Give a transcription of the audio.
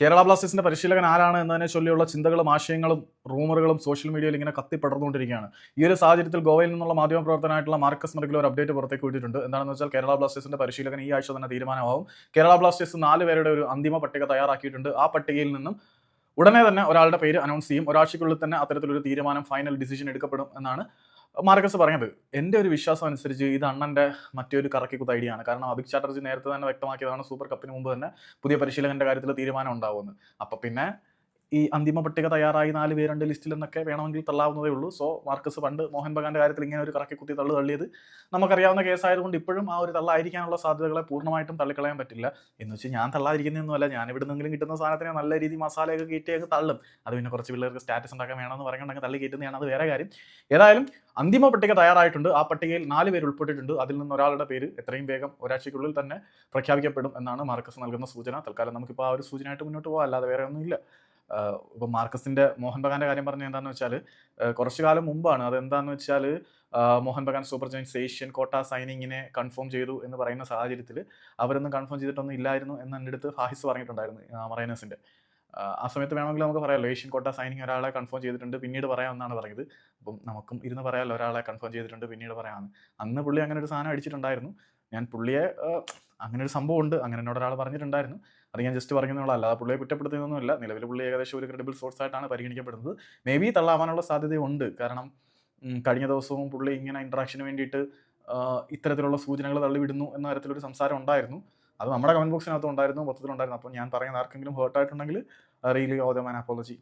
കേരള ബ്ലാസ്റ്റേഴ്സിന്റെ പരിശീലകൻ ആരാണ് എന്നതിനെ ചൊല്ലിയുള്ള ചിന്തകളും ആശയങ്ങളും റൂമറുകളും സോഷ്യൽ മീഡിയയിൽ ഇങ്ങനെ കത്തിപ്പടർന്നുകൊണ്ടിരിക്കുകയാണ്. ഈ ഒരു സാഹചര്യത്തിൽ ഗോവയിൽ നിന്നുള്ള മാധ്യമപ്രവർത്തനായിട്ടുള്ള മാർക്കസ് മെർഗിൽ ഒരു അപ്ഡേറ്റ് പുറത്തേക്ക് വിട്ടിട്ടുണ്ട്. എന്താണെന്ന് വെച്ചാൽ കേരള ബ്ലാസ്റ്റേഴ്സിന്റെ പരിശീലകൻ ഈ ആഴ്ച തന്നെ തീരുമാനമാവും. കേരള ബ്ലാസ്റ്റേഴ്സ് 4 പേരുടെ ഒരു അന്തിമ പട്ടിക തയ്യാറാക്കിയിട്ടുണ്ട്. ആ പട്ടികയിൽ നിന്നും ഉടനെ തന്നെ ഒരാളുടെ പേര് അനൗൺസ് ചെയ്യും. ഒരാഴ്ചയ്ക്കുള്ളിൽ തന്നെ അത്തരത്തിലൊരു തീരുമാനം, ഫൈനൽ ഡിസിഷൻ എടുക്കപ്പെടും എന്നാണ് മാർക്കസ് പറഞ്ഞത്. എൻ്റെ ഒരു വിശ്വാസം അനുസരിച്ച് ഇത് അണ്ണൻ്റെ മറ്റൊരു കറക്കിക്കുത്ത ഐഡിയ ആണ്. കാരണം അഭിക് ചാറ്റർജി നേരത്തെ തന്നെ വ്യക്തമാക്കിയതാണ് സൂപ്പർ കപ്പിന് മുമ്പ് തന്നെ പുതിയ പരിശീലകന്റെ കാര്യത്തിൽ തീരുമാനം ഉണ്ടാവുമെന്ന്. അപ്പം പിന്നെ ഈ അന്തിമ പട്ടിക തയ്യാറായി 4 പേരുണ്ട് ലിസ്റ്റിൽ എന്നൊക്കെ വേണമെങ്കിൽ തള്ളാവുന്നതേ ഉള്ളൂ. സോ മാർക്കസ് പണ്ട് മോഹൻ ബഗാന്റെ കാര്യത്തിൽ ഇങ്ങനെ ഒരു കറക്കിക്കുത്തി തള്ളിയത് നമുക്കറിയാവുന്ന കേസായതുകൊണ്ട് ഇപ്പോഴും ആ ഒരു തള്ളായിരിക്കാനുള്ള സാധ്യതകളെ പൂർണ്ണമായിട്ടും തള്ളിക്കളയാൻ പറ്റില്ല. എന്ന് വെച്ചാൽ ഞാൻ തള്ളാതിരിക്കുന്നതൊന്നുമല്ല, ഞാൻ ഇവിടെ നിന്നെങ്കിലും കിട്ടുന്ന സാധനത്തിനെ നല്ല രീതി മസാലയൊക്കെ കയറ്റിയൊക്കെ തള്ളും. അത് പിന്നെ കുറച്ച് പിള്ളേർക്ക് സ്റ്റാറ്റസ് ഉണ്ടാക്കാൻ വേണമെന്ന് പറയുന്നുണ്ടെങ്കിൽ തള്ളി കയറ്റുന്നതാണ്, അത് വേറെ കാര്യം. ഏതായാലും അന്തിമ പട്ടിക തയ്യാറായിട്ടുണ്ട്. ആ പട്ടികയിൽ 4 പേര് ഉൾപ്പെട്ടിട്ടുണ്ട്. അതിൽ നിന്ന് ഒരാളുടെ പേര് എത്രയും വേഗം ഒരാഴ്ചയ്ക്കുള്ളിൽ തന്നെ പ്രഖ്യാപിക്കപ്പെടും എന്നാണ് മാർക്കസ് നൽകുന്ന സൂചന. തൽക്കാലം നമുക്കിപ്പോൾ ആ ഒരു സൂചനയായിട്ട് മുന്നോട്ട് പോകാം, അല്ലാതെ വേറെ ഒന്നുമില്ല. ഇപ്പം മാർക്കസിന്റെ മോഹൻ ബഗാന്റെ കാര്യം പറഞ്ഞത് എന്താണെന്ന് വെച്ചാൽ കുറച്ചു കാലം മുമ്പാണ്. അതെന്താണെന്ന് വെച്ചാൽ Mohun Bagan super giants Asian quota സൈനിങ്ങിനെ കൺഫേം ചെയ്തു എന്ന് പറയുന്ന സാഹചര്യത്തിൽ അവരൊന്നും കൺഫേം ചെയ്തിട്ടൊന്നും ഇല്ലായിരുന്നു എന്ന് എൻ്റെ അടുത്ത് ഫാഹിസ് പറഞ്ഞിട്ടുണ്ടായിരുന്നു, മറൈനേഴ്സിന്റെ. ആ സമയത്ത് വേണമെങ്കിൽ നമുക്ക് പറയാമല്ലോ, ഏഷ്യൻ കോട്ട സൈനിങ് ഒരാളെ കൺഫേം ചെയ്തിട്ടുണ്ട്, പിന്നീട് പറയാമെന്നാണ് പറഞ്ഞത്. അപ്പം നമുക്കും ഇരുന്ന് പറയാമല്ലോ, ഒരാളെ കൺഫേം ചെയ്തിട്ടുണ്ട് പിന്നീട് പറയാമെന്ന്. അന്ന് പുള്ളി അങ്ങനെ ഒരു സാധനം അടിച്ചിട്ടുണ്ടായിരുന്നു. ഞാൻ പുള്ളിയെ അങ്ങനെ ഒരു സംഭവം ഉണ്ട്, അങ്ങനെ എന്നോട് ഒരാൾ പറഞ്ഞിട്ടുണ്ടായിരുന്നു. അത് ഞാൻ ജസ്റ്റ് പറഞ്ഞെന്നുള്ള, അല്ലാതെ പുള്ളിയെ കുറ്റപ്പെടുത്തുന്നൊന്നുമില്ല. നിലവിൽ പുള്ളി ഏകദേശം ഒരു ക്രെഡിബിൾ സോഴ്സ് ആയിട്ടാണ് പരിഗണിക്കപ്പെടുന്നത്. മേ ബി തള്ളാവാനുള്ള സാധ്യതയുണ്ട്. കാരണം കഴിഞ്ഞ ദിവസവും പുള്ളി ഇങ്ങനെ ഇൻട്രാക്ഷന് വേണ്ടിയിട്ട് ഇത്തരത്തിലുള്ള സൂചനകൾ തള്ളിവിടുന്നു എന്ന തരത്തിലൊരു സംസാരം ഉണ്ടായിരുന്നു. അത് നമ്മുടെ കമന്റ് ബോക്സിനകത്തും ഉണ്ടായിരുന്നു, മൊത്തത്തിലുണ്ടായിരുന്നു. അപ്പോൾ ഞാൻ പറയുന്ന ആർക്കെങ്കിലും ഹേർട്ടായിട്ടുണ്ടെങ്കിൽ really owe the man apology.